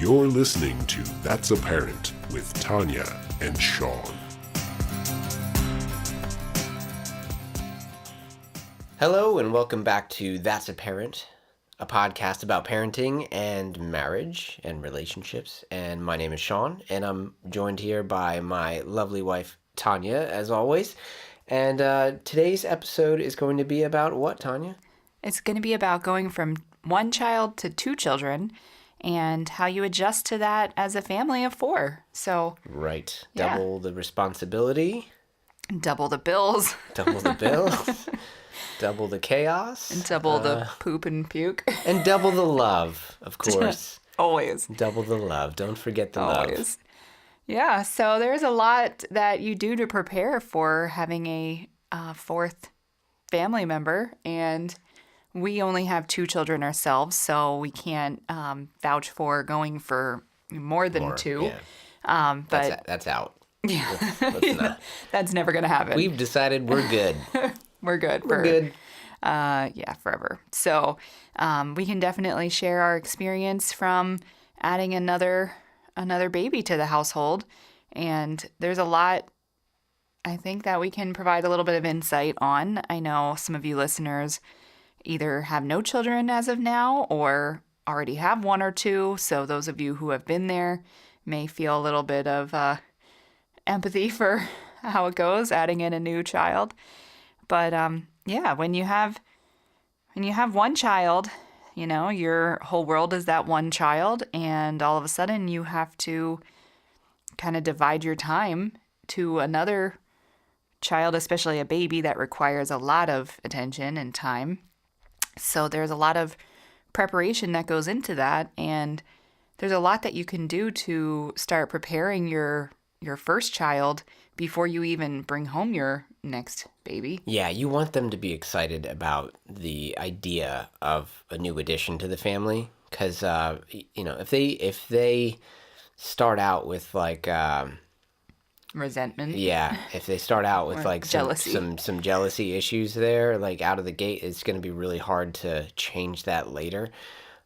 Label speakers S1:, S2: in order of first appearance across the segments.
S1: You're listening to That's Apparent with Tanya and Sean.
S2: Hello and welcome back to That's Apparent, a podcast about parenting and marriage and relationships. And my name is Sean, and I'm joined here by my lovely wife, Tanya, as always. And today's episode is going to be about what, Tanya?
S3: It's going to be about going from one child to two children and how you adjust to that as a family of four. So,
S2: right.
S3: Yeah.
S2: Double the responsibility.
S3: Double the bills.
S2: Double the bills. Double the chaos.
S3: And double the poop and puke.
S2: And double the love, of course.
S3: Always.
S2: Double the love. Don't forget the love.
S3: Always. Yeah, so there's a lot that you do to prepare for having a fourth family member, and we only have two children ourselves, so we can't vouch for going for more than two.
S2: Yeah.
S3: But
S2: That's out.
S3: yeah,
S2: Let's not.
S3: that's never going to happen.
S2: We've decided we're good.
S3: We're good.
S2: We're good.
S3: Forever. So we can definitely share our experience from adding another baby to the household. And there's a lot, I think, that we can provide a little bit of insight on. I know some of you listeners either have no children as of now or already have one or two. So those of you who have been there may feel a little bit of empathy for how it goes, adding in a new child. But when you have one child, you know, your whole world is that one child, and all of a sudden you have to kind of divide your time to another child, especially a baby that requires a lot of attention and time. So there's a lot of preparation that goes into that, and there's a lot that you can do to start preparing your first child before you even bring home your next baby.
S2: Yeah, you want them to be excited about the idea of a new addition to the family, because if they start out with like
S3: Resentment.
S2: yeah, if they start out with
S3: Or
S2: like
S3: jealousy.
S2: some jealousy issues there, like out of the gate, it's going to be really hard to change that later.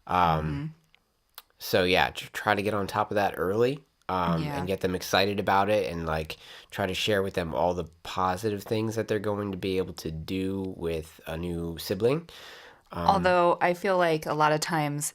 S2: So yeah, try to get on top of that early. And get them excited about it, and like try to share with them all the positive things that they're going to be able to do with a new sibling.
S3: Although I feel like a lot of times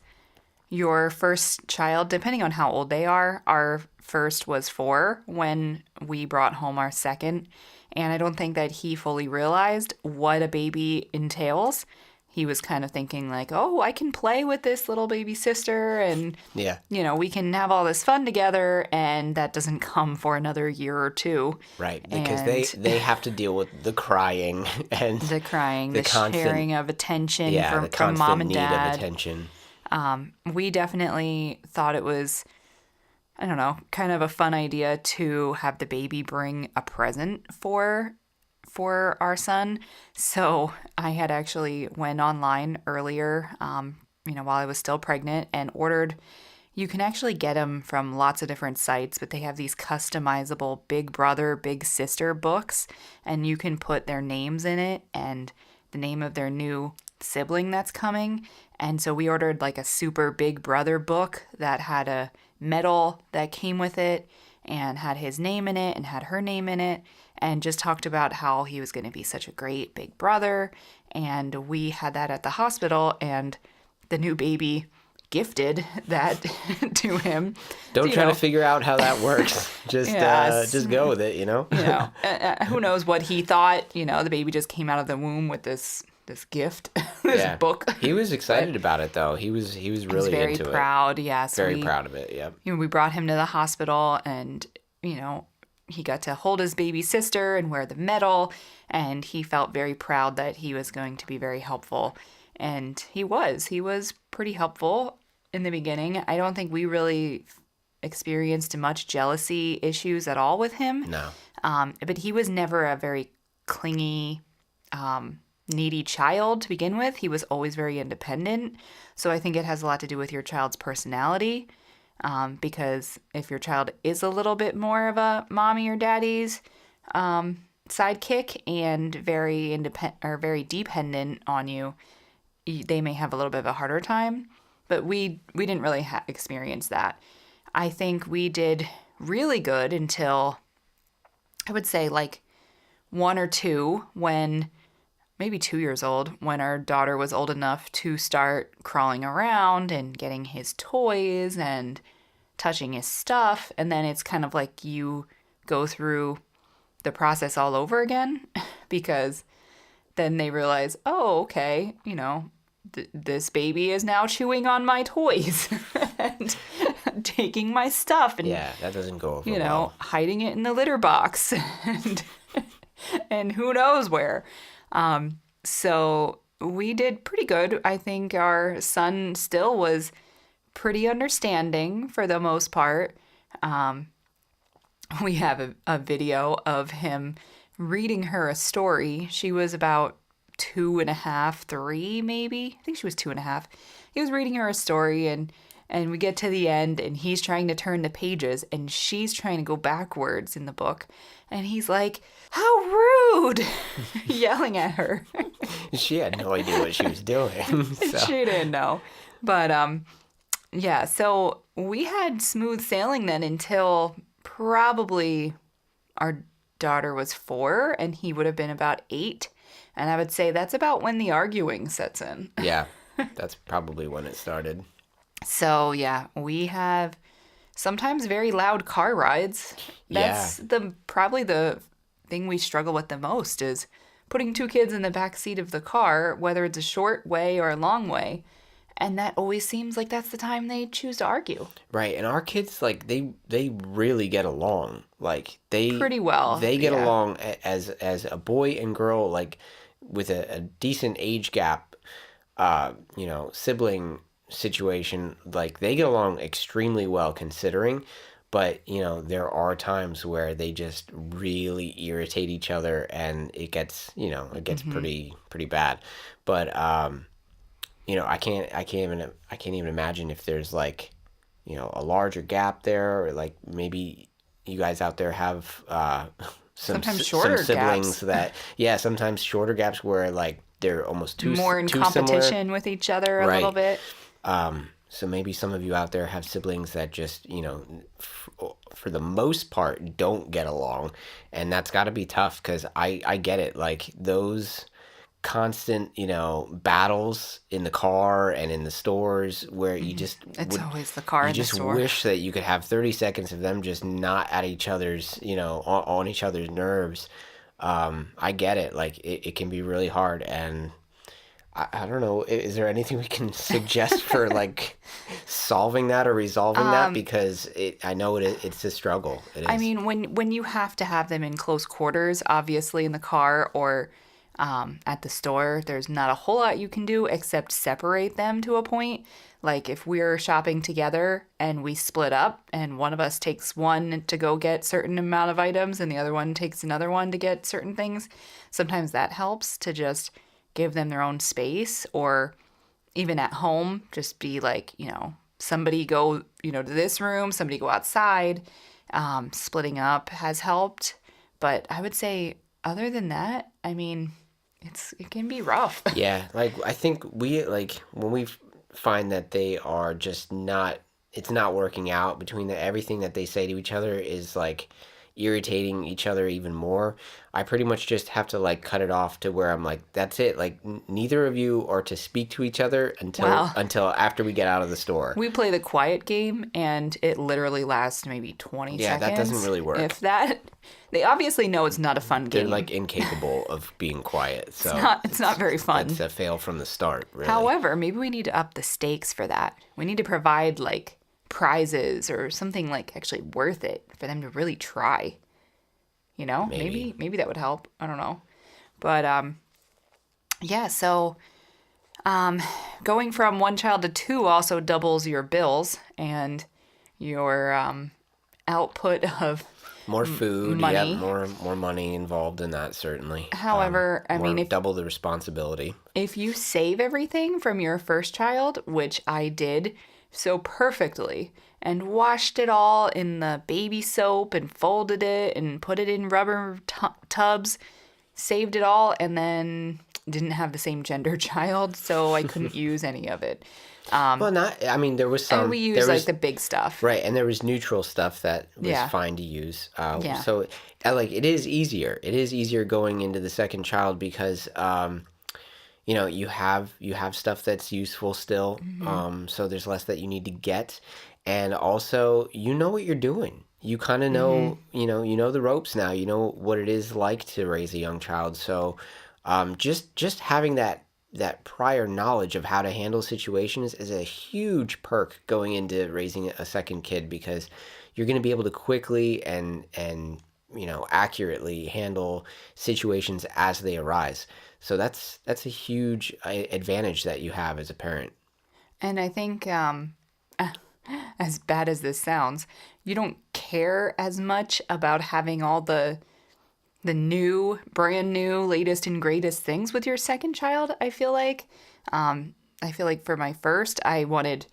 S3: your first child, depending on how old they are, our first was 4 when we brought home our second. And I don't think that he fully realized what a baby entails. He was kind of thinking like, oh, I can play with this little baby sister and,
S2: Yeah.
S3: you know, we can have all this fun together. And that doesn't come for another year or two.
S2: Right, because they have to deal with the crying and
S3: The crying, the
S2: constant,
S3: sharing of attention
S2: the
S3: from
S2: constant
S3: mom and
S2: need
S3: dad.
S2: of attention.
S3: We definitely thought it was, I don't know, kind of a fun idea to have the baby bring a present for our son. So I had actually went online earlier, while I was still pregnant, and ordered. You can actually get them from lots of different sites, but they have these customizable big brother, big sister books, and you can put their names in it and the name of their new sibling that's coming. And so we ordered like a super big brother book that had a medal that came with it and had his name in it and had her name in it, and just talked about how he was going to be such a great big brother. And we had that at the hospital, and the new baby gifted that to him.
S2: Don't try to figure out how that works. Just just go with it, you know?
S3: Who knows what he thought. The baby just came out of the womb with this gift, this book.
S2: He was excited about it, though. He was really
S3: very
S2: into
S3: proud.
S2: it.
S3: Yeah, so
S2: Very proud of it, yeah.
S3: We brought him to the hospital, and, he got to hold his baby sister and wear the medal, and he felt very proud that he was going to be very helpful. And he was pretty helpful in the beginning. I don't think we really experienced much jealousy issues at all with him.
S2: No.
S3: But he was never a very clingy, needy child to begin with. He was always very independent. So I think it has a lot to do with your child's personality. Because if your child is a little bit more of a mommy or daddy's sidekick and very independent or very dependent on you, they may have a little bit of a harder time. but we didn't really experience that. I think we did really good until, I would say, like 1 or 2, when maybe 2 years old, when our daughter was old enough to start crawling around and getting his toys and touching his stuff. And then it's kind of like you go through the process all over again, because then they realize, oh, okay, this baby is now chewing on my toys and taking my stuff and,
S2: Yeah, that doesn't go over well.
S3: hiding it in the litter box and who knows where. So we did pretty good. I think our son still was pretty understanding for the most part. We have a video of him reading her a story. She was about 2.5, 3 maybe. I think she was 2.5. He was reading her a story, and we get to the end, and he's trying to turn the pages, and she's trying to go backwards in the book. And he's like, "How rude!" yelling at her.
S2: She had no idea what she was doing. So.
S3: She didn't know. But, yeah, so we had smooth sailing then until probably our daughter was 4, and he would have been about 8. And I would say that's about when the arguing sets in.
S2: Yeah, that's probably when it started.
S3: So, yeah, we have sometimes very loud car rides. That's probably the thing we struggle with the most, is putting 2 kids in the back seat of the car, whether it's a short way or a long way. And that always seems like that's the time they choose to argue.
S2: Right, and our kids, like, they really get along. Like, they
S3: pretty well.
S2: They get along as a boy and girl, like, with a decent age gap, sibling situation. Like, they get along extremely well considering. But, there are times where they just really irritate each other, and it gets pretty bad. But I can't even imagine if there's like, a larger gap there, or like maybe you guys out there have
S3: sometimes shorter
S2: some siblings
S3: gaps.
S2: Sometimes shorter gaps where like they're almost too
S3: more in
S2: too
S3: competition
S2: similar.
S3: with each other a little bit.
S2: So maybe some of you out there have siblings that just, for the most part, don't get along. And that's got to be tough, because I get it. Like, those constant, battles in the car and in the stores where you just...
S3: It's always the car in the store.
S2: You just wish that you could have 30 seconds of them just not at each other's, on each other's nerves. I get it. Like, it can be really hard, and... I don't know. Is there anything we can suggest for like solving that or resolving that? Because I know it's a struggle. It is.
S3: I mean, when you have to have them in close quarters, obviously in the car or at the store, there's not a whole lot you can do except separate them to a point. Like if we're shopping together and we split up and one of us takes one to go get certain amount of items and the other one takes another one to get certain things, sometimes that helps to just give them their own space. Or even at home, just be like, somebody go, to this room, somebody go outside. Splitting up has helped. But I would say other than that, I mean, it can be rough.
S2: Yeah. Like, I think when we find that they are just it's not working out between everything that they say to each other is like irritating each other even more, I pretty much just have to like cut it off to where I'm like, that's it. Like, neither of you are to speak to each other until after we get out of the store.
S3: We play the quiet game, and it literally lasts maybe 20 seconds.
S2: Yeah, that doesn't really work.
S3: If that, they obviously know it's not a fun game.
S2: They're like incapable of being quiet. So
S3: it's not very fun.
S2: It's a fail from the start, really.
S3: However, maybe we need to up the stakes for that. We need to provide like prizes or something like actually worth it for them to really try. Maybe that would help. I don't know. But yeah, so going from 1 child to 2 also doubles your bills and your output of
S2: more food,
S3: money.
S2: Yeah, more money involved in that, certainly.
S3: However, if
S2: double the responsibility.
S3: If you save everything from your first child, which I did so perfectly, and washed it all in the baby soap and folded it and put it in rubber tubs, saved it all, and then didn't have the same gender child, so I couldn't use any of it.
S2: Well, I mean, there was some.
S3: And we
S2: there
S3: use
S2: was,
S3: like the big stuff.
S2: right, and there was neutral stuff that was
S3: Yeah.
S2: fine to use.
S3: Yeah.
S2: So, like, it is easier. It is easier going into the second child because, you have stuff that's useful still. So there's less that you need to get, and also you know what you're doing. You kind of know, you know the ropes now. You know what it is like to raise a young child. So, just having that prior knowledge of how to handle situations is a huge perk going into raising a second kid, because you're going to be able to quickly and accurately handle situations as they arise. So that's a huge advantage that you have as a parent.
S3: And I think, as bad as this sounds, you don't care as much about having all the new, brand new, latest and greatest things with your second child, I feel like. I feel like for my first, I wanted,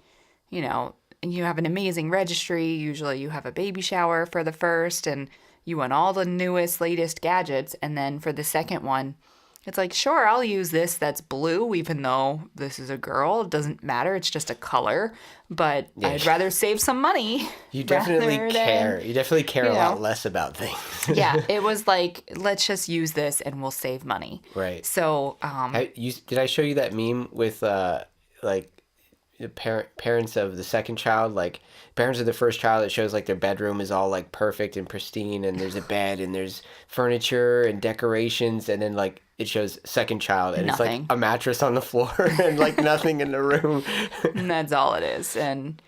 S3: you have an amazing registry. Usually you have a baby shower for the first, and you want all the newest, latest gadgets. And then for the second one, it's like, sure, I'll use this that's blue, even though this is a girl. It doesn't matter. It's just a color. But
S2: Yeah.
S3: I'd rather save some money.
S2: You definitely
S3: rather
S2: care.
S3: than-
S2: You definitely care a lot less about things.
S3: Yeah, it was like, let's just use this and we'll save money.
S2: Right.
S3: So,
S2: Did I show you that meme with like the parents of the second child, like parents of the first child? It shows like their bedroom is all like perfect and pristine, and there's a bed and there's furniture and decorations, and then like it shows second child and
S3: Nothing.
S2: it's like a mattress on the floor and like nothing in the room.
S3: and that's all it is. And,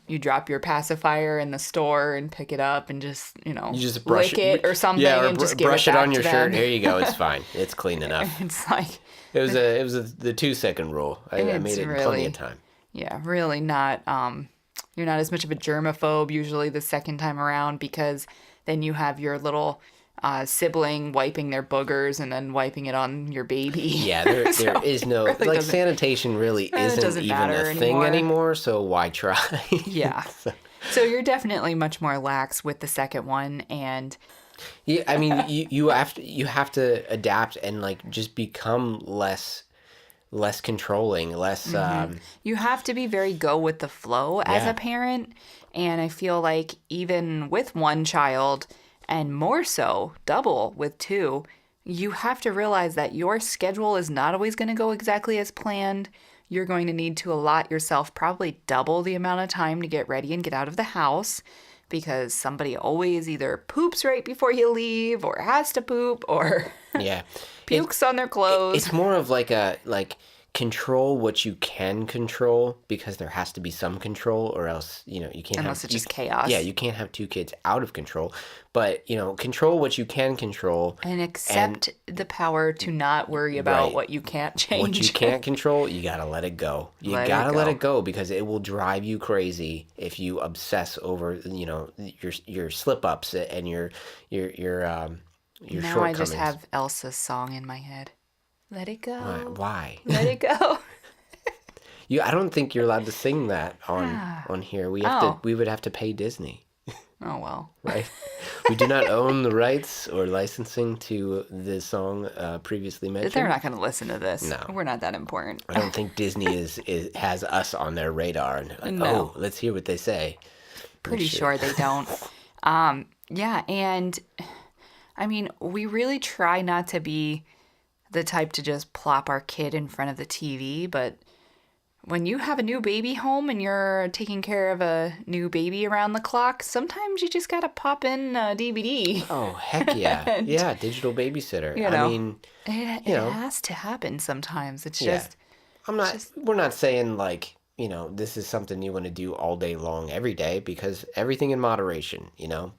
S3: you drop your pacifier in the store and pick it up and just,
S2: You just brush
S3: lick it or something
S2: yeah, or
S3: and just give
S2: brush
S3: it
S2: it
S3: back
S2: on your
S3: to
S2: shirt.
S3: them.
S2: Here you go. It's fine. It's clean enough.
S3: It's like,
S2: It was the 2-second rule. I made it in plenty of time.
S3: yeah, really not, you're not as much of a germaphobe usually the second time around, because then you have your little sibling wiping their boogers and then wiping it on your baby.
S2: Yeah, there is no
S3: really
S2: like
S3: doesn't-
S2: sanitation really isn't
S3: doesn't
S2: even a
S3: matter
S2: thing anymore. So why try?
S3: Yeah. So you're definitely much more lax with the second one, and
S2: Yeah, I mean, you have to adapt and like just become less controlling, less.
S3: you have to be very go with the flow as
S2: Yeah.
S3: a parent. And I feel like even with one child, and more so double with two, you have to realize that your schedule is not always going to go exactly as planned. You're going to need to allot yourself probably double the amount of time to get ready and get out of the house, because somebody always either poops right before you leave or has to poop or
S2: Yeah,
S3: pukes on their clothes.
S2: it's more of like control what you can control, because there has to be some control, or else you can't
S3: Unless
S2: have
S3: it's just chaos.
S2: Yeah, you can't have two kids out of control, but control what you can control.
S3: And accept the power to not worry about
S2: Right.
S3: what you can't change.
S2: What you can't control, you gotta let it go. You
S3: Let it
S2: gotta let
S3: go.
S2: it go, because it will drive you crazy if you obsess over your slip ups and your
S3: Now
S2: shortcomings.
S3: I just have Elsa's song in my head. Let it go.
S2: Why?
S3: Let it go.
S2: I don't think you're allowed to sing that on here. We would have to pay Disney,
S3: Oh, well.
S2: right? We do not own the rights or licensing to the song previously mentioned.
S3: They're not going to listen to this.
S2: No.
S3: We're not that important.
S2: I don't think Disney has us on their radar. And like,
S3: No.
S2: oh, let's hear what they say.
S3: Pretty sure they don't. Yeah, and I mean, we really try not to be the type to just plop our kid in front of the TV, but when you have a new baby home and you're taking care of a new baby around the clock, sometimes you just gotta pop in a DVD.
S2: Oh, heck yeah. Yeah, digital babysitter. I mean,
S3: It has to happen sometimes. It's
S2: Yeah.
S3: just,
S2: we're not saying like, this is something you want to do all day long every day, because everything in moderation,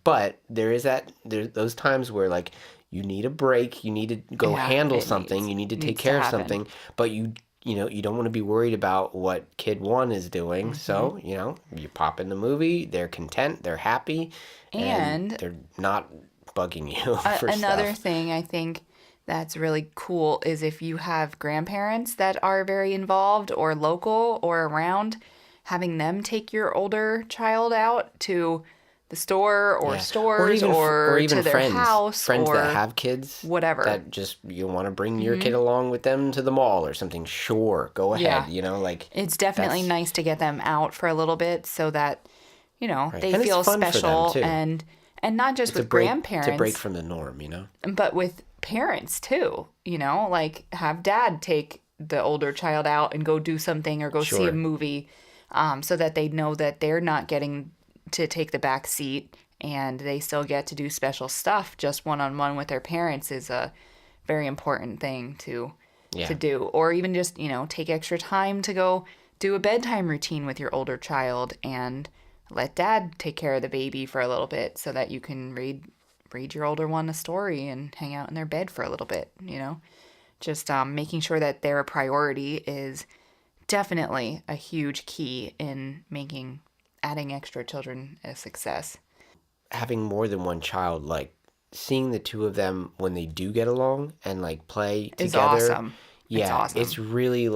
S2: but there's those times where like you need a break, you need to go handle something, you need to take
S3: needs to
S2: care of
S3: happen.
S2: something, but you don't want to be worried about what kid one is doing.
S3: Mm-hmm.
S2: So, you pop in the movie, they're content, they're happy, and they're not bugging you for
S3: another
S2: stuff.
S3: thing I think that's really cool is if you have grandparents that are very involved or local or around, having them take your older child out to the the store or
S2: Yeah.
S3: stores
S2: or even
S3: to their
S2: friends,
S3: house
S2: friends
S3: or
S2: that have kids,
S3: whatever.
S2: that just you want to bring your kid along with them to the mall or something. Sure, go ahead.
S3: Yeah.
S2: Like
S3: It's definitely
S2: that's
S3: nice to get them out for a little bit so that,
S2: right.
S3: they
S2: And it's
S3: feel
S2: fun for them
S3: special
S2: too.
S3: and not just
S2: It's a
S3: with
S2: break. It's a
S3: grandparents,
S2: break from the norm.
S3: but with parents too, like have dad take the older child out and go do something or go see a
S2: Sure.
S3: movie, so that they know that they're not getting to take the back seat and they still get to do special stuff just one-on-one with their parents is a very important thing to
S2: Yeah.
S3: do. Or even just, take extra time to go do a bedtime routine with your older child and let dad take care of the baby for a little bit so that you can read your older one a story and hang out in their bed for a little bit, Just making sure that they're a priority is definitely a huge key in adding extra children a success.
S2: Having more than one child, like seeing the two of them when they do get along and like play
S3: It's
S2: together.
S3: awesome.
S2: Yeah,
S3: It's awesome.
S2: it's really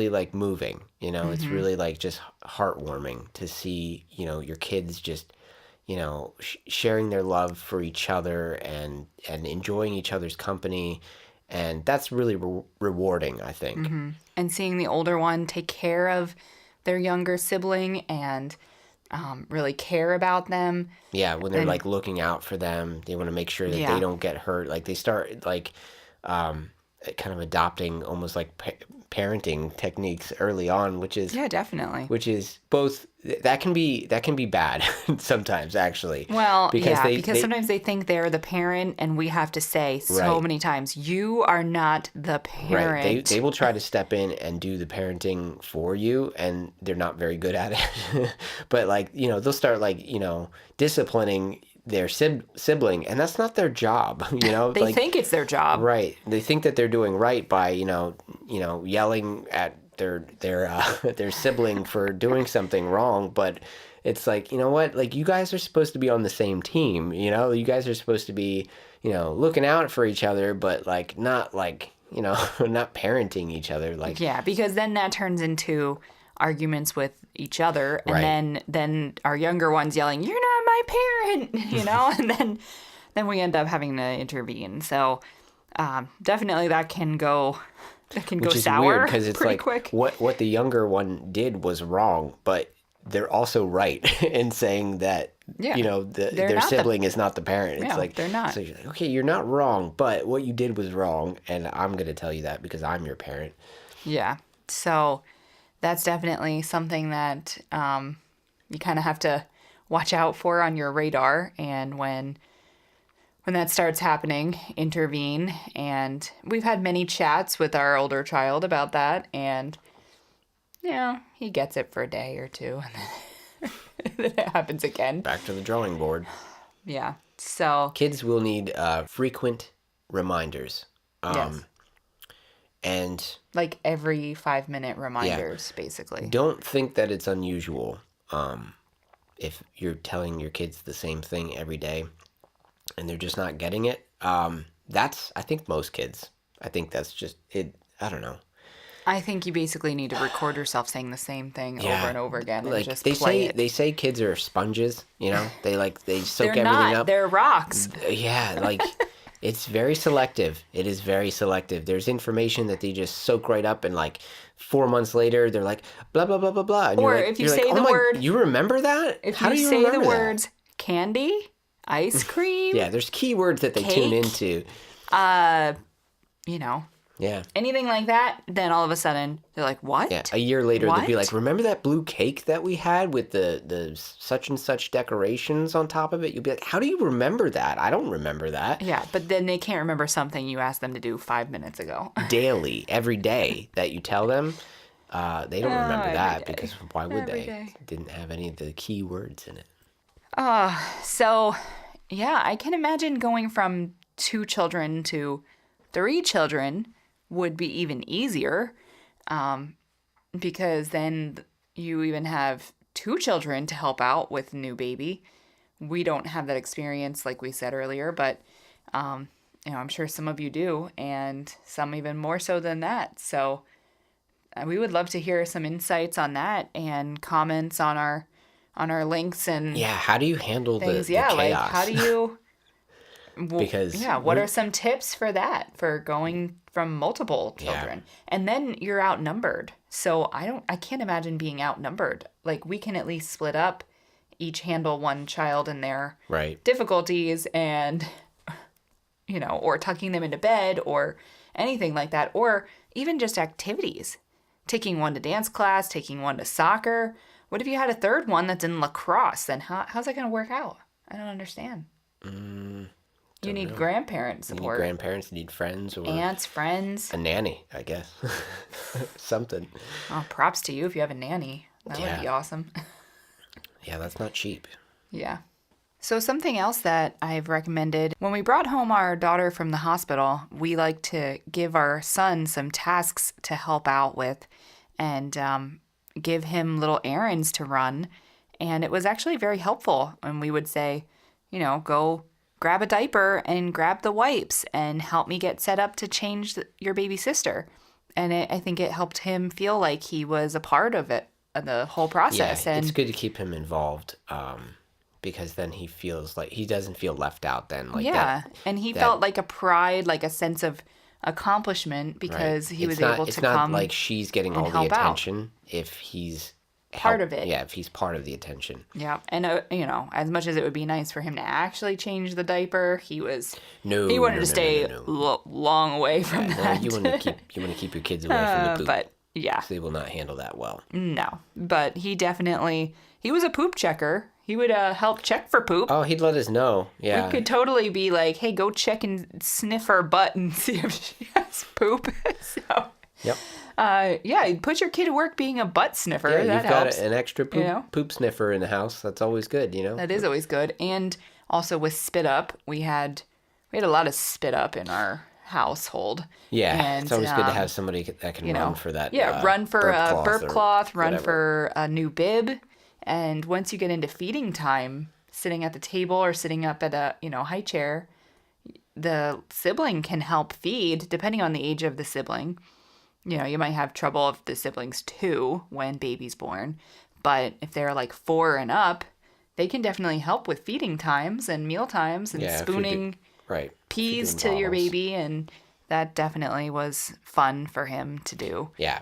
S2: like moving, It's
S3: Mm-hmm.
S2: really like just heartwarming to see, your kids just, sharing their love for each other and enjoying each other's company. And that's really rewarding, I think.
S3: Mm-hmm. And seeing the older one take care of their younger sibling and really care about them.
S2: Yeah, when they're
S3: And
S2: like looking out for them, they want to make sure that
S3: yeah,
S2: they don't get hurt. Like they start like kind of adopting almost like parenting techniques early on, which is
S3: yeah, definitely.
S2: both that can be bad sometimes actually.
S3: Well,
S2: Because
S3: yeah,
S2: they
S3: because sometimes they think they're the parent, and we have to say so
S2: Right.
S3: many times, you are not the parent.
S2: right, they will try to step in and do the parenting for you, and they're not very good at it. But like, they'll start like, disciplining their sibling, and that's not their job,
S3: They
S2: like
S3: think it's their job.
S2: right. They think that they're doing right by, yelling at their sibling for doing something wrong, but it's like, you know what? Like you guys are supposed to be on the same team, You guys are supposed to be, looking out for each other, but like not like, not parenting each other like
S3: Yeah, because then that turns into arguments with each other, and
S2: Right.
S3: then our younger ones yelling, "You're not my parent," and then we end up having to intervene. So definitely that can go
S2: which is
S3: sour
S2: weird because it's
S3: pretty
S2: like
S3: quick.
S2: what the younger one did was wrong, but they're also right in saying that
S3: Yeah, they're
S2: their
S3: not
S2: sibling is not the parent. It's
S3: Yeah,
S2: like
S3: they're not.
S2: So you're like, okay, you're not wrong, but what you did was wrong, and I'm gonna tell you that because I'm your parent.
S3: Yeah. So that's definitely something that you kind of have to watch out for on your radar. And when that starts happening, intervene. And we've had many chats with our older child about that. And, he gets it for a day or two. And then it happens again.
S2: Back to the drawing board.
S3: Yeah. So,
S2: Kids will need frequent reminders.
S3: yes.
S2: And
S3: Like every 5-minute reminders, basically.
S2: don't think that it's unusual if you're telling your kids the same thing every day and they're just not getting it. That's, I think, most kids. I think that's just it. I don't know.
S3: I think you basically need to record yourself saying the same thing over and over again and
S2: Like
S3: just
S2: they
S3: play
S2: say,
S3: it.
S2: they say kids are sponges. They soak
S3: They're
S2: everything
S3: not.
S2: up.
S3: They're rocks.
S2: Yeah, like it's very selective. It is very selective. There's information that they just soak right up, and like 4 months later, they're like blah blah blah blah blah. And
S3: Or
S2: you're like,
S3: if you
S2: you're like,
S3: say
S2: oh
S3: the
S2: my,
S3: word-
S2: you remember that?
S3: If
S2: How
S3: you
S2: do you
S3: say the
S2: remember that?
S3: words candy, ice cream,
S2: Yeah, there's keywords that they tune
S3: Cake?
S2: into. Yeah.
S3: anything like that, then all of a sudden they're like, what?
S2: Yeah, a year later they'll be
S3: What?
S2: like, "Remember that blue cake that we had with the such and such decorations on top of it?" You'll be like, "How do you remember that? I don't remember that."
S3: Yeah, but then they can't remember something you asked them to do 5 minutes ago.
S2: Daily, every day that you tell them, they don't remember
S3: every
S2: that
S3: day.
S2: because why would
S3: Every
S2: they?
S3: day.
S2: It didn't have any of the key words in it.
S3: So, yeah, I can imagine going from 2 children to 3 children would be even easier, because then you even have 2 children to help out with new baby. We don't have that experience, like we said earlier, but I'm sure some of you do, and some even more so than that. So we would love to hear some insights on that and comments on our our links and
S2: Yeah, how do you handle
S3: things.
S2: the
S3: Yeah,
S2: chaos?
S3: like how do you
S2: Because
S3: what are some tips for that, for going from multiple children? And then you're outnumbered. So I can't imagine being outnumbered. Like, we can at least split up, each handle one child and their
S2: right.
S3: difficulties, and or tucking them into bed or anything like that, or even just activities. Taking one to dance class, taking one to soccer. What if you had a third one that's in lacrosse? Then how's that going to work out? I don't understand. You need grandparent
S2: You need
S3: support.
S2: grandparents, you need friends, or
S3: Aunts, friends.
S2: a nanny, I guess. Something.
S3: Oh, props to you if you have a nanny. That would be awesome.
S2: Yeah, that's not cheap.
S3: Yeah. So something else that I've recommended, when we brought home our daughter from the hospital, we like to give our son some tasks to help out with, and give him little errands to run. And it was actually very helpful. And we would say, go grab a diaper and grab the wipes and help me get set up to change your baby sister. And I think it helped him feel like he was a part of it, the whole process.
S2: Yeah,
S3: and
S2: it's good to keep him involved, because then he feels like he doesn't feel left out then. Like
S3: and he felt like a pride, like a sense of accomplishment, because he was able to come.
S2: It's not like she's getting all the attention if he's
S3: part of it.
S2: Yeah, if he's part of the attention.
S3: Yeah, and as much as it would be nice for him to actually change the diaper, he wanted to stay long away from that.
S2: You want to keep your kids away from the poop.
S3: But yeah,
S2: so they will not handle that well.
S3: No, but he was a poop checker. He would help check for poop.
S2: Oh, he'd let us know. Yeah,
S3: we could totally be like, hey, go check and sniff her butt and see if she has poop. So.
S2: Yep.
S3: Put your kid to work being a butt sniffer.
S2: Yeah,
S3: that
S2: you've
S3: helps.
S2: got an extra poop sniffer in the house. That's always good,
S3: That is always good. And also with spit up, we had a lot of spit up in our household.
S2: Yeah,
S3: and,
S2: it's always good to have somebody that can run for that.
S3: Yeah, run for a burp cloth, run
S2: whatever.
S3: for a new bib. And once you get into feeding time, sitting at the table or sitting up at a high chair, the sibling can help feed, depending on the age of the sibling. You might have trouble if the sibling's 2 when baby's born, but if they're like 4 and up, they can definitely help with feeding times and meal times and spooning peas to your baby, and that definitely was fun for him to do.
S2: Yeah.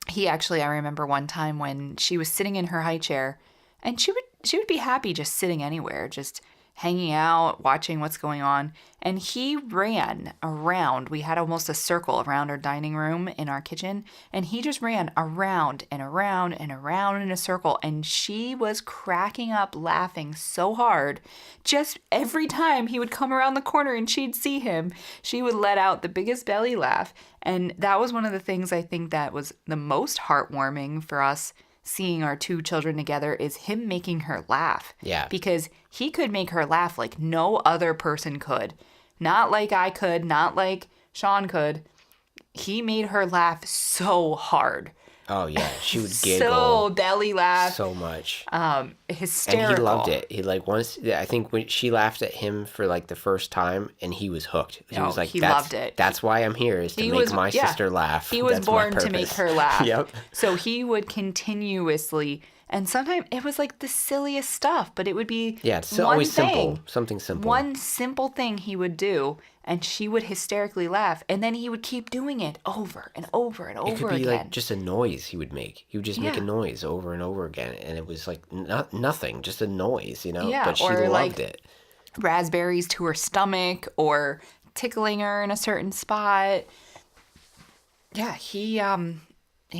S3: I remember one time when she was sitting in her high chair, and she would be happy just sitting anywhere, just hanging out, watching what's going on. And he ran around. We had almost a circle around our dining room in our kitchen. And he just ran around and around and around in a circle. And she was cracking up, laughing so hard. Just every time he would come around the corner and she'd see him, she would let out the biggest belly laugh. And that was one of the things I think that was the most heartwarming for us, seeing our 2 children together, is him making her laugh.
S2: Yeah.
S3: Because he could make her laugh like no other person could. Not like I could, not like Sean could. He made her laugh so hard.
S2: Oh, yeah. She would giggle.
S3: So belly laugh.
S2: So much.
S3: Hysterical.
S2: And he loved it. He I think when she laughed at him for like the first time, and he was hooked. He was like,
S3: loved it.
S2: That's why I'm here, is to make my sister laugh.
S3: He was
S2: That's
S3: born to make her laugh.
S2: Yep.
S3: So he would continuously, and sometimes it was like the silliest stuff, but it would be
S2: it's always simple. Something simple.
S3: One simple thing he would do, and she would hysterically laugh, and then he would keep doing it over and over and over again.
S2: It could be like just a noise he would make. He would just make a noise over and over again, and it was like nothing, just a noise,
S3: Yeah,
S2: but she loved it.
S3: Raspberries to her stomach, or tickling her in a certain spot. Yeah, he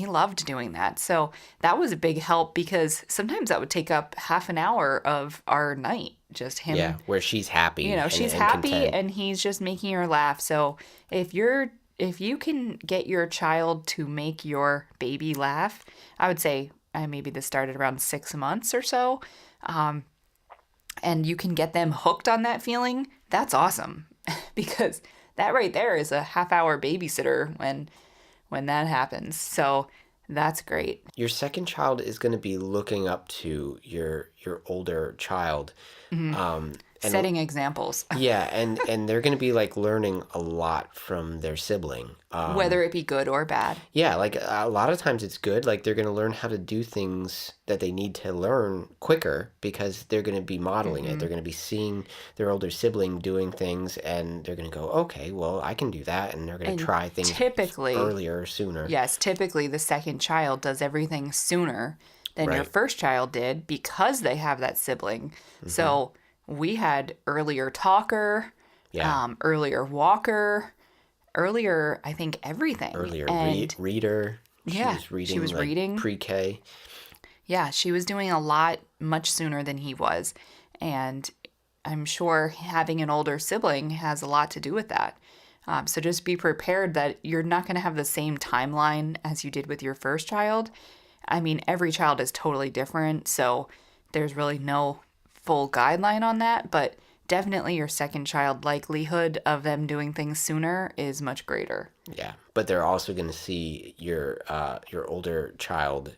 S3: loved doing that. So that was a big help, because sometimes that would take up half an hour of our night. Just him.
S2: Yeah, where she's happy.
S3: She's happy content. And he's just making her laugh. So if you can get your child to make your baby laugh, I would say maybe this started around 6 months or so, and you can get them hooked on that feeling, that's awesome. Because that right there is a half-hour babysitter when that happens. So that's great.
S2: Your second child is going to be looking up to your older child.
S3: Mm-hmm. Setting examples.
S2: Yeah, and they're going to be like learning a lot from their sibling.
S3: Whether it be good or bad.
S2: Yeah, like a lot of times it's good. Like they're going to learn how to do things that they need to learn quicker because they're going to be modeling it. They're going to be seeing their older sibling doing things and they're going to go, okay, well, I can do that. And they're going to try things earlier or sooner.
S3: Yes, typically the second child does everything sooner than your first child did because they have that sibling. So we had earlier talker, earlier walker, earlier, I think, everything.
S2: Earlier reader. She was reading pre-K.
S3: Yeah, she was doing a lot much sooner than he was. And I'm sure having an older sibling has a lot to do with that. So just be prepared that you're not going to have the same timeline as you did with your first child. I mean, every child is totally different, so there's really no full guideline on that, but definitely your second child likelihood of them doing things sooner is much greater.
S2: Yeah, but they're also going to see your older child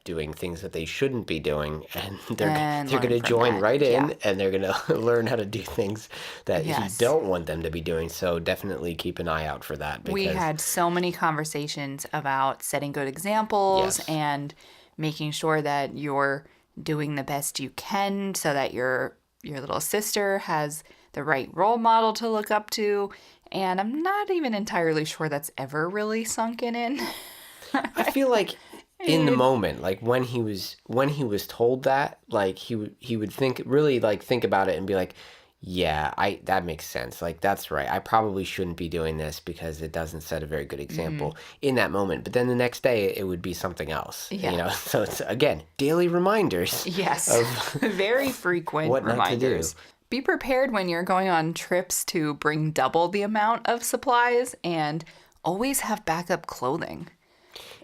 S2: doing things that they shouldn't be doing, and they're going to join right in, and they're going to learn how to do things that you don't want them to be doing. So definitely keep an eye out for that. Because...
S3: We had so many conversations about setting good examples and making sure that you're doing the best you can so that your little sister has the right role model to look up to. And I'm not even entirely sure that's ever really sunken in.
S2: I feel like in the moment, like when he was told that, like he would think about it and be like, yeah, that makes sense. Like that's right. I probably shouldn't be doing this because it doesn't set a very good example in that moment. But then the next day it would be something else. You know, so it's again daily reminders.
S3: Yes, of very frequent
S2: what
S3: reminders.
S2: Not to do.
S3: Be prepared when you're going on trips to bring double the amount of supplies and always have backup clothing.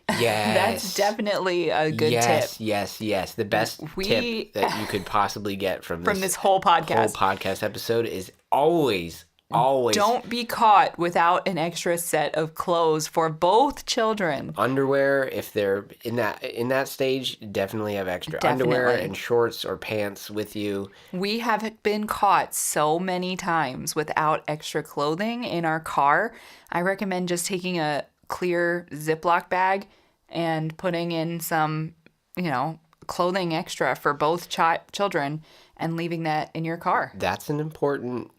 S2: Yes.
S3: That's definitely a good tip.
S2: Yes. The best tip that you could possibly get from
S3: this whole podcast
S2: episode is always
S3: don't be caught without an extra set of clothes for both children.
S2: Underwear, if they're in that stage, definitely have extra underwear and shorts or pants with you.
S3: We have been caught so many times without extra clothing in our car. I recommend just taking a clear Ziploc bag and putting in some, clothing extra for both children and leaving that in your car.
S2: That's an important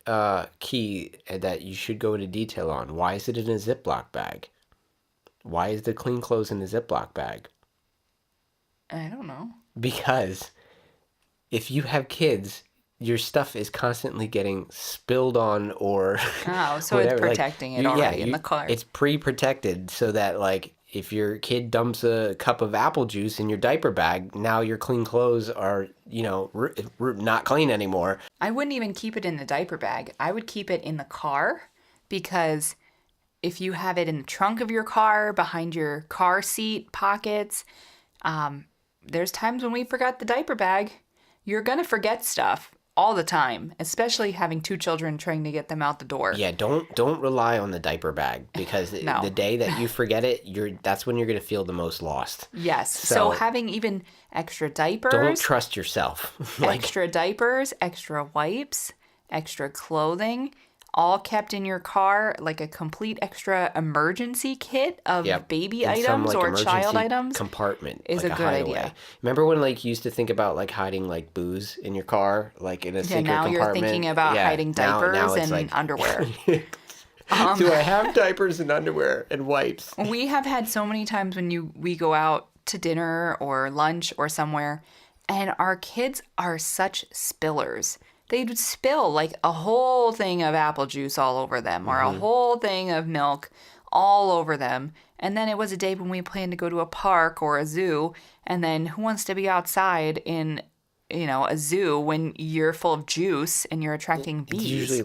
S2: key that you should go into detail on. Why is it in a Ziploc bag? Why is the clean clothes in a Ziploc bag?
S3: I don't know.
S2: Because if you have kids, your stuff is constantly getting spilled on or
S3: so whatever. It's protecting it already in the car.
S2: It's pre-protected so that like if your kid dumps a cup of apple juice in your diaper bag, now your clean clothes are, not clean anymore.
S3: I wouldn't even keep it in the diaper bag. I would keep it in the car because if you have it in the trunk of your car, behind your car seat pockets, there's times when we forgot the diaper bag. You're going to forget stuff all the time, especially having two children trying to get them out the door.
S2: Yeah, don't rely on the diaper bag because the day that you forget it, that's when you're going to feel the most lost.
S3: Yes. So having even extra diapers.
S2: Don't trust yourself.
S3: Extra diapers, extra wipes, extra clothing, all kept in your car, like a complete extra emergency kit of baby items or child items.
S2: Compartment
S3: is a good idea.
S2: Remember when you used to think about hiding booze in your car, in a secret compartment?
S3: Now you're thinking about hiding diapers and underwear.
S2: Do I have diapers and underwear and wipes?
S3: We have had so many times when we go out to dinner or lunch or somewhere, and our kids are such spillers. They'd spill a whole thing of apple juice all over them or a whole thing of milk all over them. And then it was a day when we planned to go to a park or a zoo. And then who wants to be outside in, a zoo when you're full of juice and you're attracting bees?
S2: It's usually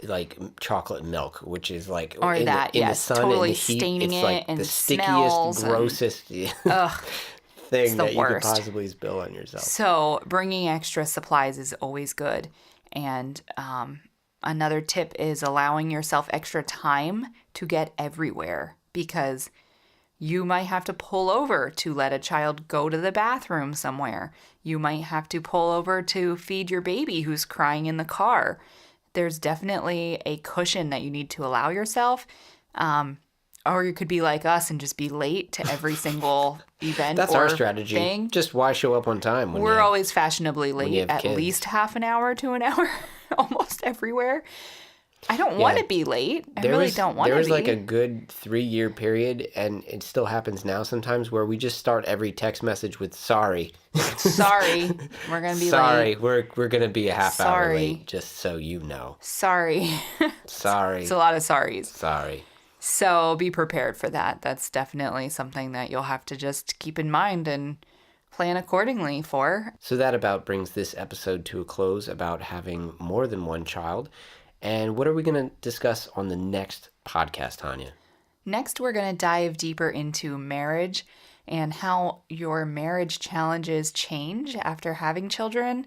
S2: like chocolate milk, which is
S3: or
S2: in the sun
S3: totally
S2: and the heat,
S3: staining
S2: it's
S3: it and
S2: the
S3: smells
S2: stickiest, grossest thing that you could possibly spill on yourself.
S3: So bringing extra supplies is always good. And another tip is allowing yourself extra time to get everywhere because You might have to pull over to let a child go to the bathroom somewhere. You might have to pull over to feed your baby who's crying in the car. There's definitely a cushion that you need to allow yourself. Or you could be like us and just be late to every single event.
S2: That's
S3: or
S2: our strategy.
S3: Thing.
S2: Just why show up on time?
S3: We're always fashionably late, at
S2: kids.
S3: least half an hour to an hour, almost everywhere. I don't want to be late. I really don't want to be.
S2: There was like a good 3-year period, and it still happens now sometimes, where we just start every text message with sorry.
S3: Sorry, we're going to be
S2: sorry,
S3: late.
S2: we're going to be a half hour
S3: Sorry.
S2: late, just so you know.
S3: Sorry.
S2: Sorry.
S3: It's a lot of sorries.
S2: Sorry.
S3: So be prepared for that. That's definitely something that you'll have to just keep in mind and plan accordingly for.
S2: So that about brings this episode to a close about having more than one child. And what are we going to discuss on the next podcast, Tanya?
S3: Next, we're going to dive deeper into marriage and how your marriage challenges change after having children,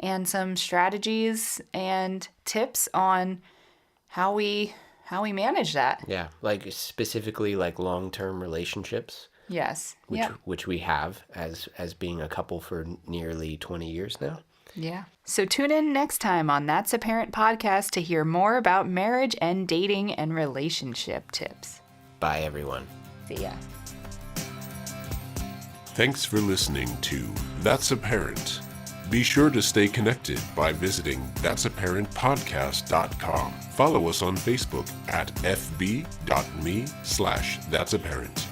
S3: and some strategies and tips on how we manage that.
S2: Yeah, like specifically like long-term relationships.
S3: Yes.
S2: Which we have as being a couple for nearly 20 years now.
S3: Yeah. So tune in next time on That's a Parent podcast to hear more about marriage and dating and relationship tips.
S2: Bye, everyone.
S3: See ya.
S1: Thanks for listening to That's a Parent. Be sure to stay connected by visiting that'saparentpodcast.com. Follow us on Facebook at fb.me/that'saparent.